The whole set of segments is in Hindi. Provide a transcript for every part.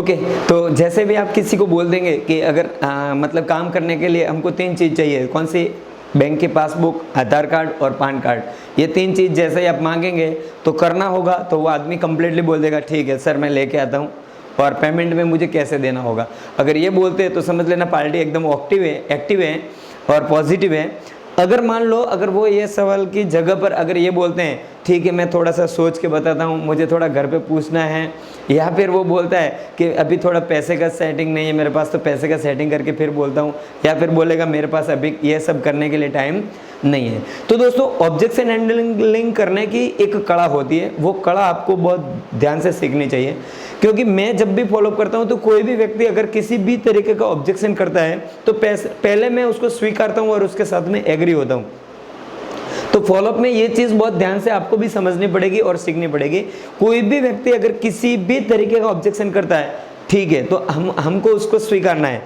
ओके। तो जैसे भी आप किसी को बोल देंगे कि अगर मतलब काम करने के लिए हमको 3 चीज़ चाहिए, कौन सी? बैंक की पासबुक, आधार कार्ड और पैन कार्ड। ये 3 चीज़ जैसे ही आप मांगेंगे तो करना होगा, तो वो आदमी कंप्लीटली बोल देगा ठीक है सर मैं लेके आता हूँ, और पेमेंट में मुझे कैसे देना होगा। अगर ये बोलते हैं तो समझ लेना पार्टी एकदम एक्टिव है और पॉजिटिव है। अगर मान लो अगर वो ये सवाल की जगह पर अगर ये बोलते हैं ठीक है मैं थोड़ा सा सोच के बताता हूँ, मुझे थोड़ा घर पे पूछना है, या फिर वो बोलता है कि अभी थोड़ा पैसे का सेटिंग नहीं है मेरे पास, तो पैसे का सेटिंग करके फिर बोलता हूँ, या फिर बोलेगा मेरे पास अभी ये सब करने के लिए टाइम नहीं है। तो दोस्तों ऑब्जेक्शन हैंडलिंग करने की एक कला होती है, वो कला आपको बहुत ध्यान से सीखनी चाहिए। क्योंकि मैं जब भी फॉलोअप करता हूँ तो कोई भी व्यक्ति अगर किसी भी तरीके का ऑब्जेक्शन करता है तो पहले मैं उसको स्वीकारता हूँ और उसके साथ में एग्री होता हूँ। तो फॉलोअप में ये चीज़ बहुत ध्यान से आपको भी समझनी पड़ेगी और सीखनी पड़ेगी। कोई भी व्यक्ति अगर किसी भी तरीके का ऑब्जेक्शन करता है ठीक है, तो हमको उसको स्वीकारना है।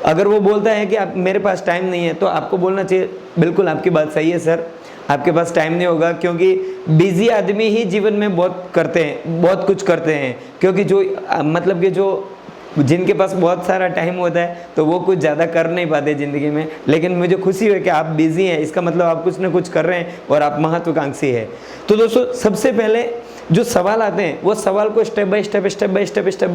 अगर वो बोलता है कि आप मेरे पास टाइम नहीं है, तो आपको बोलना चाहिए बिल्कुल आपकी बात सही है सर, आपके पास टाइम नहीं होगा, क्योंकि बिजी आदमी ही जीवन में बहुत कुछ करते हैं। क्योंकि जो मतलब कि जो जिनके पास बहुत सारा टाइम होता है तो वो कुछ ज़्यादा कर नहीं पाते ज़िंदगी में। लेकिन मुझे खुशी है कि आप बिजी हैं, इसका मतलब आप कुछ ना कुछ कर रहे हैं और आप महत्वाकांक्षी है। तो दोस्तों सबसे पहले जो सवाल आते हैं वो सवाल को स्टेप बाय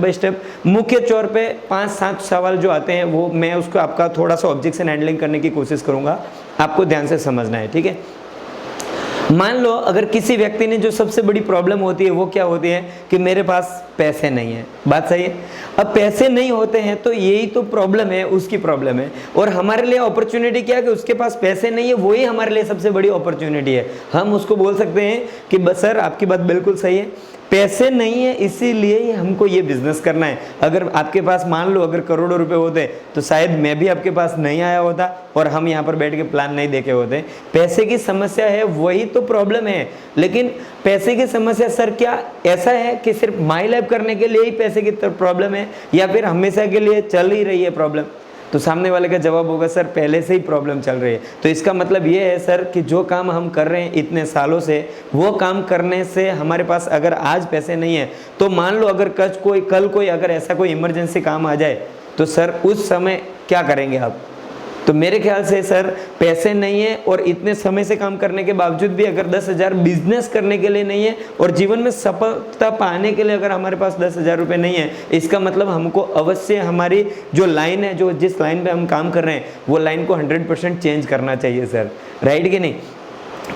स्टेप मुख्य तौर पे 5-7 सवाल जो आते हैं वो मैं उसको आपका थोड़ा सा ऑब्जेक्शन हैंडलिंग करने की कोशिश करूँगा, आपको ध्यान से समझना है, ठीक है। मान लो अगर किसी व्यक्ति ने जो सबसे बड़ी प्रॉब्लम होती है वो क्या होती है कि मेरे पास पैसे नहीं है, बात सही है। अब पैसे नहीं होते हैं तो यही तो प्रॉब्लम है, उसकी प्रॉब्लम है। और हमारे लिए अपॉर्चुनिटी क्या है कि उसके पास पैसे नहीं है, वही हमारे लिए सबसे बड़ी अपॉर्चुनिटी है। हम उसको बोल सकते हैं कि बस सर आपकी बात बिल्कुल सही है, पैसे नहीं है इसीलिए हमको ये बिजनेस करना है। अगर आपके पास मान लो अगर करोड़ों रुपए होते तो शायद मैं भी आपके पास नहीं आया होता और हम यहाँ पर बैठ के प्लान नहीं देखे होते। पैसे की समस्या है, वही तो प्रॉब्लम है। लेकिन पैसे की समस्या सर क्या ऐसा है कि सिर्फ माई लाइफ करने के लिए ही पैसे की प्रॉब्लम है, या फिर हमेशा के लिए चल ही रही है प्रॉब्लम? तो सामने वाले का जवाब होगा सर पहले से ही प्रॉब्लम चल रही है। तो इसका मतलब ये है सर कि जो काम हम कर रहे हैं इतने सालों से, वो काम करने से हमारे पास अगर आज पैसे नहीं है तो मान लो अगर कल कोई अगर ऐसा कोई इमरजेंसी काम आ जाए तो सर उस समय क्या करेंगे आप? तो मेरे ख्याल से सर पैसे नहीं है और इतने समय से काम करने के बावजूद भी अगर 10,000 बिजनेस करने के लिए नहीं है और जीवन में सफलता पाने के लिए अगर हमारे पास 10,000 रुपये नहीं है, इसका मतलब हमको अवश्य हमारी जो लाइन है, जो जिस लाइन पे हम काम कर रहे हैं वो लाइन को 100% चेंज करना चाहिए सर, राइट कि नहीं?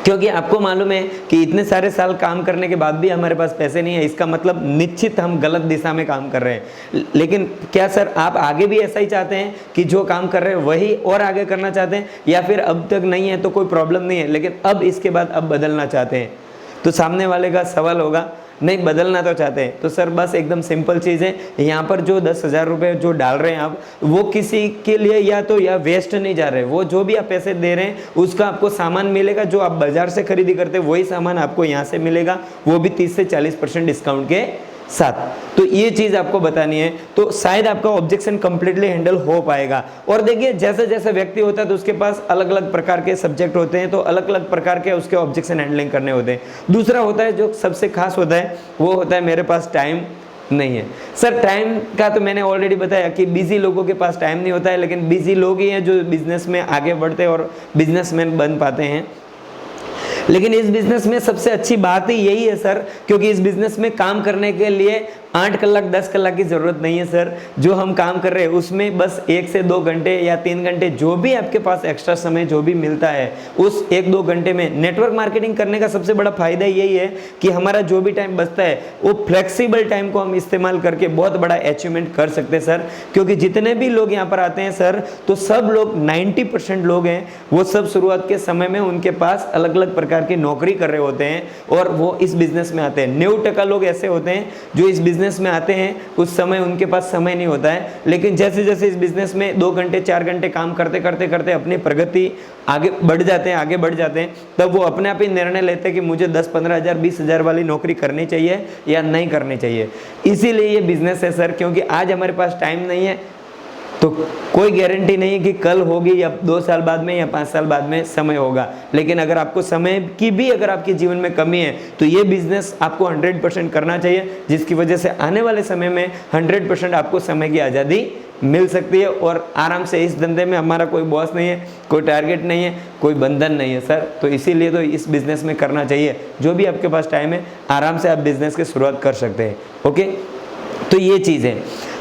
क्योंकि आपको मालूम है कि इतने सारे साल काम करने के बाद भी हमारे पास पैसे नहीं है, इसका मतलब निश्चित हम गलत दिशा में काम कर रहे हैं। लेकिन क्या सर आप आगे भी ऐसा ही चाहते हैं कि जो काम कर रहे हैं वही और आगे करना चाहते हैं, या फिर अब तक नहीं है तो कोई प्रॉब्लम नहीं है लेकिन अब इसके बाद अब बदलना चाहते हैं? तो सामने वाले का सवाल होगा नहीं बदलना तो चाहते हैं। तो सर बस एकदम सिंपल चीज़ है, यहाँ पर जो 10,000 रुपये जो डाल रहे हैं आप, वो किसी के लिए या वेस्ट नहीं जा रहे। वो जो भी आप पैसे दे रहे हैं उसका आपको सामान मिलेगा, जो आप बाजार से खरीदी करते हैं वही सामान आपको यहाँ से मिलेगा, वो भी 30 से 40% डिस्काउंट के साथ। तो ये चीज़ आपको बतानी है, तो शायद आपका ऑब्जेक्शन कंप्लीटली हैंडल हो पाएगा। और देखिए जैसे जैसे व्यक्ति होता है तो उसके पास अलग अलग प्रकार के सब्जेक्ट होते हैं, तो अलग अलग प्रकार के उसके ऑब्जेक्शन हैंडलिंग करने होते हैं। दूसरा होता है जो सबसे खास होता है, वो होता है मेरे पास टाइम नहीं है। सर टाइम का तो मैंने ऑलरेडी बताया कि बिजी लोगों के पास टाइम नहीं होता है, लेकिन बिजी लोग ही हैं जो बिजनेस में आगे बढ़ते हैं और बिजनेसमैन बन पाते हैं। लेकिन इस बिजनेस में सबसे अच्छी बात ही यही है सर, क्योंकि इस बिजनेस में काम करने के लिए 8 कलाक 10 कलाक की ज़रूरत नहीं है सर। जो हम काम कर रहे हैं उसमें बस 1 से 2 घंटे या 3 घंटे जो भी आपके पास एक्स्ट्रा समय जो भी मिलता है, उस 1-2 घंटे में नेटवर्क मार्केटिंग करने का सबसे बड़ा फायदा यही है कि हमारा जो भी टाइम बचता है वो फ्लेक्सिबल टाइम को हम इस्तेमाल करके बहुत बड़ा अचीवमेंट कर सकते हैं सर। क्योंकि जितने भी लोग यहाँ पर आते हैं सर, तो सब लोग 90% लोग हैं वो सब शुरुआत के समय में उनके पास अलग अलग प्रकार की नौकरी कर रहे होते हैं और वो इस बिजनेस में आते हैं। 90% लोग ऐसे होते हैं जो इस बिजनेस में आते हैं, उस समय उनके पास समय नहीं होता है, लेकिन जैसे जैसे इस बिजनेस में 2 घंटे 4 घंटे काम करते करते करते अपनी प्रगति आगे बढ़ जाते हैं, तब वो अपने आप ही निर्णय लेते हैं कि मुझे 10-15 हज़ार 20 हज़ार वाली नौकरी करनी चाहिए या नहीं करनी चाहिए। इसीलिए ये बिजनेस है सर, क्योंकि आज हमारे पास टाइम नहीं है तो कोई गारंटी नहीं है कि कल होगी या 2 साल बाद में या 5 साल बाद में समय होगा। लेकिन अगर आपको समय की भी अगर आपके जीवन में कमी है तो ये बिजनेस आपको 100% करना चाहिए, जिसकी वजह से आने वाले समय में 100% आपको समय की आज़ादी मिल सकती है और आराम से इस धंधे में हमारा कोई बॉस नहीं है, कोई टारगेट नहीं है, कोई बंधन नहीं है सर। तो इसीलिए तो इस बिज़नेस में करना चाहिए। जो भी आपके पास टाइम है आराम से आप बिज़नेस की शुरुआत कर सकते हैं। ओके, तो ये चीज़ है।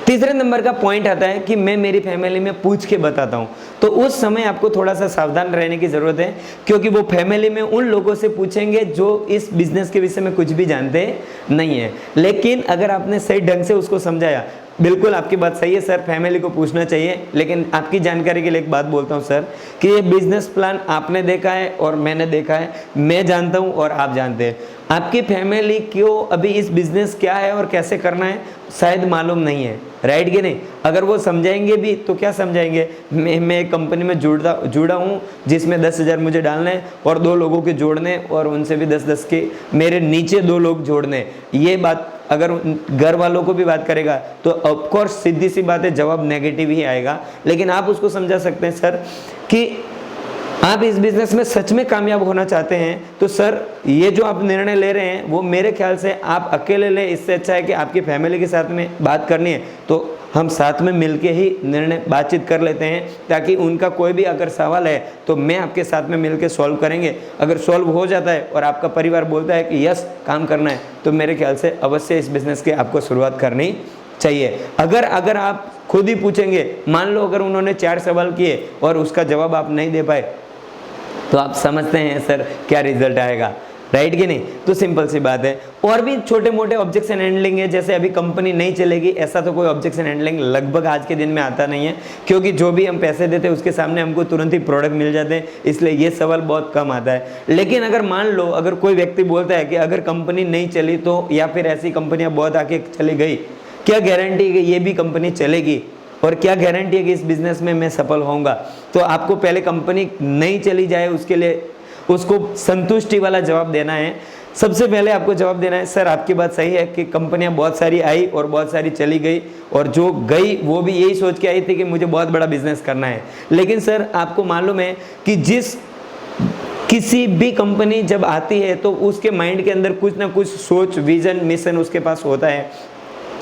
तीसरे नंबर का पॉइंट आता है कि मैं मेरी फैमिली में पूछ के बताता हूँ। तो उस समय आपको थोड़ा सा सावधान रहने की ज़रूरत है, क्योंकि वो फैमिली में उन लोगों से पूछेंगे जो इस बिज़नेस के विषय में कुछ भी जानते नहीं है। लेकिन अगर आपने सही ढंग से उसको समझाया, बिल्कुल आपकी बात सही है सर, फैमिली को पूछना चाहिए। लेकिन आपकी जानकारी के लिए एक बात बोलता हूँ सर, कि ये बिजनेस प्लान आपने देखा है और मैंने देखा है, मैं जानता हूँ और आप जानते हैं। आपकी फैमिली को अभी इस बिज़नेस क्या है और कैसे करना है शायद मालूम नहीं है, राइट कि नहीं। अगर वो समझाएंगे भी तो क्या समझाएंगे, मैं एक कंपनी में जुड़ा हूँ जिसमें 10,000 मुझे डालने हैं और 2 लोगों के जोड़ने और उनसे भी 10-10 के मेरे नीचे 2 लोग जोड़ने। ये बात अगर घर वालों को भी बात करेगा तो ऑफकोर्स सीधी सी बात है, जवाब नेगेटिव ही आएगा। लेकिन आप उसको समझा सकते हैं सर कि आप इस बिज़नेस में सच में कामयाब होना चाहते हैं तो सर ये जो आप निर्णय ले रहे हैं वो मेरे ख्याल से आप अकेले ले, इससे अच्छा है कि आपकी फैमिली के साथ में बात करनी है तो हम साथ में मिलके ही निर्णय बातचीत कर लेते हैं, ताकि उनका कोई भी अगर सवाल है तो मैं आपके साथ में मिलके सॉल्व करेंगे। अगर सॉल्व हो जाता है और आपका परिवार बोलता है कि यस काम करना है, तो मेरे ख्याल से अवश्य इस बिज़नेस की आपको शुरुआत करनी चाहिए। अगर आप खुद ही पूछेंगे, मान लो अगर उन्होंने 4 सवाल किए और उसका जवाब आप नहीं दे पाए, तो आप समझते हैं सर क्या रिजल्ट आएगा, राइट कि नहीं। तो सिंपल सी बात है। और भी छोटे मोटे ऑब्जेक्शन हैंडलिंग है, जैसे अभी कंपनी नहीं चलेगी, ऐसा तो कोई ऑब्जेक्शन हैंडलिंग लगभग आज के दिन में आता नहीं है, क्योंकि जो भी हम पैसे देते हैं उसके सामने हमको तुरंत ही प्रोडक्ट मिल जाते हैं, इसलिए ये सवाल बहुत कम आता है। लेकिन अगर मान लो अगर कोई व्यक्ति बोलता है कि अगर कंपनी नहीं चली तो, या फिर ऐसी कंपनियां बहुत आके चली गई, क्या गारंटी है कि ये भी कंपनी चलेगी और क्या गारंटी है कि इस बिज़नेस में मैं सफल होऊंगा। तो आपको पहले कंपनी नहीं चली जाए उसके लिए उसको संतुष्टि वाला जवाब देना है। सबसे पहले आपको जवाब देना है सर आपकी बात सही है कि कंपनियां बहुत सारी आई और बहुत सारी चली गई, और जो गई वो भी यही सोच के आई थी कि मुझे बहुत बड़ा बिजनेस करना है। लेकिन सर आपको मालूम है कि किसी भी कंपनी जब आती है तो उसके माइंड के अंदर कुछ ना कुछ सोच, विजन, मिशन उसके पास होता है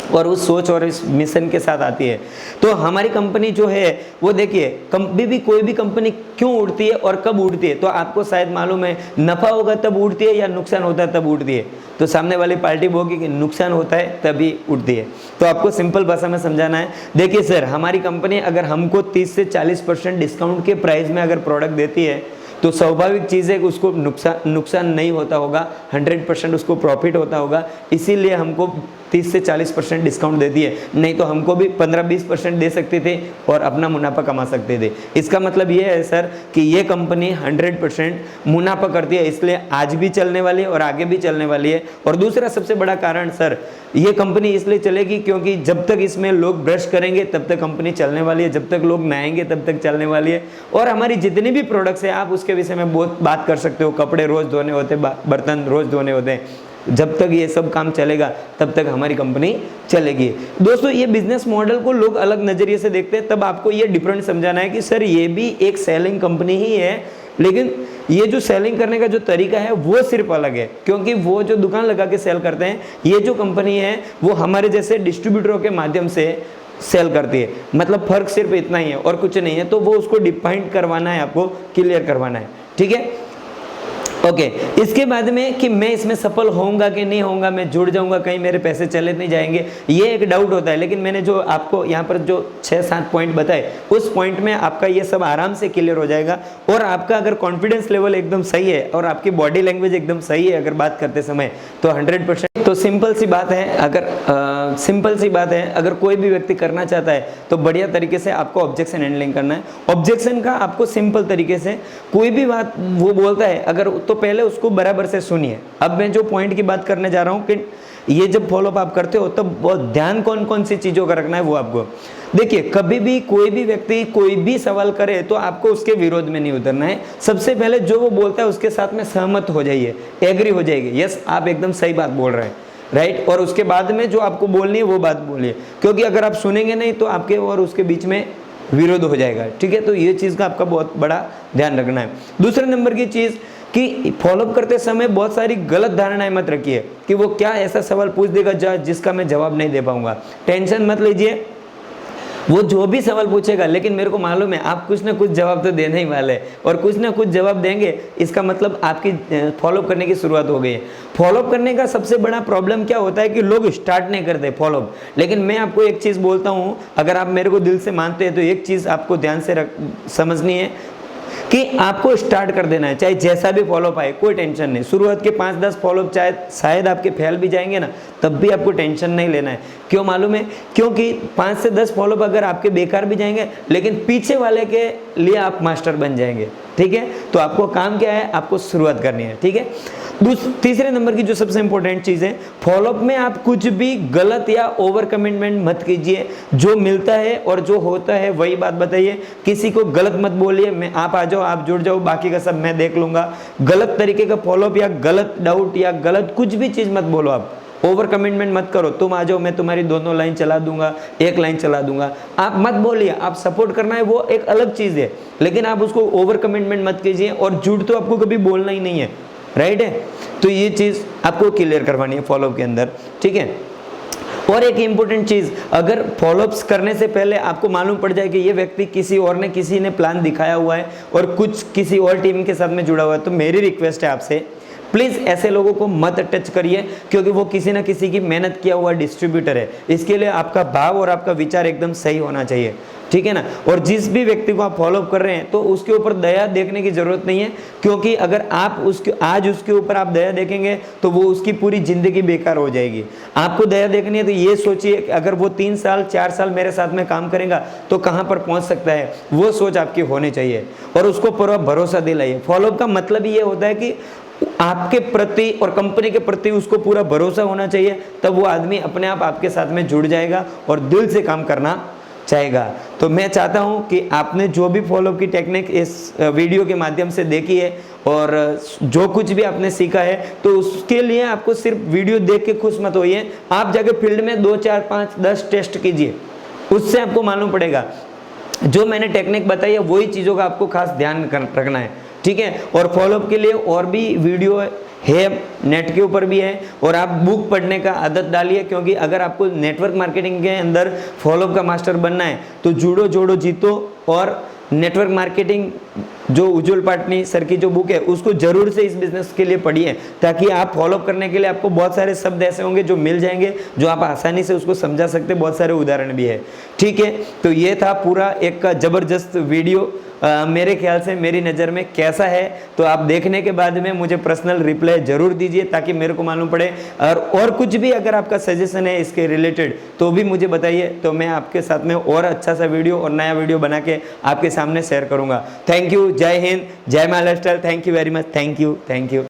और उस सोच और इस मिशन के साथ आती है। तो हमारी कंपनी जो है वो देखिए, कभी भी कोई भी कंपनी क्यों उड़ती है और कब उड़ती है तो आपको शायद मालूम है, नफ़ा होगा तब उड़ती है या नुकसान होता है तब उड़ती है। तो सामने वाली पार्टी बोलेगी कि नुकसान होता है तभी उड़ती है। तो आपको सिंपल भाषा में समझाना है, देखिए सर हमारी कंपनी अगर हमको 30 से 40% डिस्काउंट के प्राइस में अगर प्रोडक्ट देती है तो स्वाभाविक चीज़ है कि उसको नुकसान नहीं होता होगा, 100% उसको प्रॉफिट होता होगा। इसीलिए हमको 30 से 40% डिस्काउंट देती है, नहीं तो हमको भी 15-20% दे सकते थे और अपना मुनाफा कमा सकते थे। इसका मतलब ये है सर कि ये कंपनी 100% मुनाफा करती है, इसलिए आज भी चलने वाली है और आगे भी चलने वाली है। और दूसरा सबसे बड़ा कारण सर, ये कंपनी इसलिए चलेगी क्योंकि जब तक इसमें लोग ब्रश करेंगे तब तक कंपनी चलने वाली है, जब तक लोग नहाएंगे तब तक चलने वाली है। और हमारी जितनी भी प्रोडक्ट्स है आप उसके विषय में बहुत बात कर सकते हो, कपड़े रोज़ धोने होते, बर्तन रोज़ धोने होते हैं, जब तक ये सब काम चलेगा तब तक हमारी कंपनी चलेगी। दोस्तों ये बिजनेस मॉडल को लोग अलग नज़रिए से देखते हैं, तब आपको ये डिफरेंट समझाना है कि सर ये भी एक सेलिंग कंपनी ही है, लेकिन ये जो सेलिंग करने का जो तरीका है वो सिर्फ अलग है, क्योंकि वो जो दुकान लगा के सेल करते हैं, ये जो कंपनी है वो हमारे जैसे डिस्ट्रीब्यूटरों के माध्यम से सेल करती है। मतलब फर्क सिर्फ इतना ही है और कुछ नहीं है। तो वो उसको डिफाइन करवाना है, आपको क्लियर करवाना है, ठीक है। ओके, इसके बाद में कि मैं इसमें सफल होऊंगा कि नहीं होऊंगा, मैं जुड़ जाऊंगा, कहीं मेरे पैसे चले नहीं जाएंगे, ये एक डाउट होता है। लेकिन मैंने जो आपको यहाँ पर जो 6-7 पॉइंट बताए, उस पॉइंट में आपका ये सब आराम से क्लियर हो जाएगा। और आपका अगर कॉन्फिडेंस लेवल एकदम सही है और आपकी बॉडी लैंग्वेज एकदम सही है अगर बात करते समय, तो 100%। तो सिंपल सी बात है, अगर कोई भी व्यक्ति करना चाहता है तो बढ़िया तरीके से आपको ऑब्जेक्शन हैंडलिंग करना है। ऑब्जेक्शन का आपको सिंपल तरीके से कोई भी बात वो बोलता है अगर, तो पहले उसको बराबर से सुनिए। अब मैं जो पॉइंट की बात करने जा रहा हूँ कि ये जब फॉलोअप आप करते हो तब बहुत ध्यान कौन कौन सी चीज़ों का रखना है वो आपको देखिए। कभी भी कोई भी व्यक्ति कोई भी सवाल करे तो आपको उसके विरोध में नहीं उतरना है। सबसे पहले जो वो बोलता है उसके साथ में सहमत हो जाइए, एग्री हो जाएगी, यस आप एकदम सही बात बोल रहे हैं, राइट। और उसके बाद में जो आपको बोलनी है वो बात बोलिए, क्योंकि अगर आप सुनेंगे नहीं तो आपके और उसके बीच में विरोध हो जाएगा। ठीक है, तो ये चीज़ का आपका बहुत बड़ा ध्यान रखना है। दूसरे नंबर की चीज़ कि फॉलोअप करते समय बहुत सारी गलत धारणाएं मत रखिए कि वो क्या ऐसा सवाल पूछ देगा जिसका मैं जवाब नहीं दे पाऊंगा। टेंशन मत लीजिए, वो जो भी सवाल पूछेगा, लेकिन मेरे को मालूम है आप कुछ ना कुछ जवाब तो देने ही वाले हैं, और कुछ ना कुछ जवाब देंगे, इसका मतलब आपकी फॉलोअप करने की शुरुआत हो गई है। फॉलोअप करने का सबसे बड़ा प्रॉब्लम क्या होता है कि लोग स्टार्ट नहीं करते फॉलोअप। लेकिन मैं आपको एक चीज़ बोलता हूँ, अगर आप मेरे को दिल से मानते हैं तो एक चीज़ आपको ध्यान से समझनी है कि आपको स्टार्ट कर देना है, चाहे जैसा भी फॉलोअप आए, कोई टेंशन नहीं। शुरुआत के 5-10 फॉलोअप चाहे शायद आपके फेल भी जाएंगे ना, तब भी आपको टेंशन नहीं लेना है। क्यों मालूम है? क्योंकि 5 से 10 फॉलोअप अगर आपके बेकार भी जाएंगे, लेकिन पीछे वाले के लिए आप मास्टर बन जाएंगे। ठीक है, तो आपको काम क्या है, आपको शुरुआत करनी है। ठीक है, तीसरे नंबर की जो सबसे इंपॉर्टेंट चीज़ है, फॉलोअप में आप कुछ भी गलत या ओवर कमिटमेंट मत कीजिए। जो मिलता है और जो होता है वही बात बताइए। किसी को गलत मत बोलिए, मैं आप आ जाओ, आप जुड़ जाओ, बाकी का सब मैं देख लूंगा। गलत तरीके का फॉलोअप या गलत डाउट या गलत कुछ भी चीज़ मत बोलो। आप ओवर कमिटमेंट मत करो, तुम आ जाओ मैं तुम्हारी दोनों लाइन चला दूंगा, एक लाइन चला दूंगा, आप मत बोलिए। आप सपोर्ट करना है वो एक अलग चीज़ है, लेकिन आप उसको ओवर कमिटमेंट मत कीजिए। और झूठ तो आपको कभी बोलना ही नहीं है, राइट है? तो ये चीज़ आपको क्लियर करवानी है फॉलोअप के अंदर। ठीक है, और एक इम्पोर्टेंट चीज़, अगर फॉलोअप्स करने से पहले आपको मालूम पड़ जाए कि ये व्यक्ति किसी ने प्लान दिखाया हुआ है और कुछ किसी और टीम के साथ में जुड़ा हुआ है, तो मेरी रिक्वेस्ट है आपसे, प्लीज़ ऐसे लोगों को मत टच करिए, क्योंकि वो किसी ना किसी की मेहनत किया हुआ डिस्ट्रीब्यूटर है। इसके लिए आपका भाव और आपका विचार एकदम सही होना चाहिए। ठीक है ना? और जिस भी व्यक्ति को आप फॉलोअप कर रहे हैं, तो उसके ऊपर दया देखने की जरूरत नहीं है, क्योंकि अगर आप आज उसके ऊपर आप दया देखेंगे तो वो उसकी पूरी जिंदगी बेकार हो जाएगी। आपको दया देखनी है तो ये सोचिए कि अगर वो 3 साल 4 साल मेरे साथ में काम करेगा तो कहाँ पर पहुँच सकता है, वो सोच आपकी होनी चाहिए और उसको पूरा भरोसा दिलाइए। फॉलोअप का मतलब ये होता है कि आपके प्रति और कंपनी के प्रति उसको पूरा भरोसा होना चाहिए, तब वो आदमी अपने आप आपके साथ में जुड़ जाएगा और दिल से काम करना चाहेगा। तो मैं चाहता हूं कि आपने जो भी फॉलोअप की टेक्निक इस वीडियो के माध्यम से देखी है और जो कुछ भी आपने सीखा है, तो उसके लिए आपको सिर्फ वीडियो देख के खुश मत होइए, आप जाके फील्ड में 2 4 5 10 टेस्ट कीजिए, उससे आपको मालूम पड़ेगा। जो मैंने टेक्निक बताई है वही चीज़ों का आपको खास ध्यान रखना है। ठीक है, और फॉलोअप के लिए और भी वीडियो है, नेट के ऊपर भी है, और आप बुक पढ़ने का आदत डालिए, क्योंकि अगर आपको नेटवर्क मार्केटिंग के अंदर फॉलोअप का मास्टर बनना है तो जुड़ो जोड़ो जीतो और नेटवर्क मार्केटिंग जो उज्जवल पाटनी सर की जो बुक है उसको जरूर से इस बिजनेस के लिए पढ़िए, ताकि आप फॉलोअप करने के लिए आपको बहुत सारे शब्द ऐसे होंगे जो मिल जाएंगे, जो आप आसानी से उसको समझा सकते, बहुत सारे उदाहरण भी है। ठीक है, तो ये था पूरा एक ज़बरदस्त वीडियो। मेरे ख्याल से मेरी नज़र में कैसा है, तो आप देखने के बाद में मुझे पर्सनल रिप्लाई ज़रूर दीजिए ताकि मेरे को मालूम पड़े, और कुछ भी अगर आपका सजेशन है इसके रिलेटेड तो भी मुझे बताइए, तो मैं आपके साथ में और अच्छा सा वीडियो और नया वीडियो बना के आपके सामने शेयर करूँगा। थैंक यू, जय हिंद, जय मां lifestyle, thank you very much, thank you.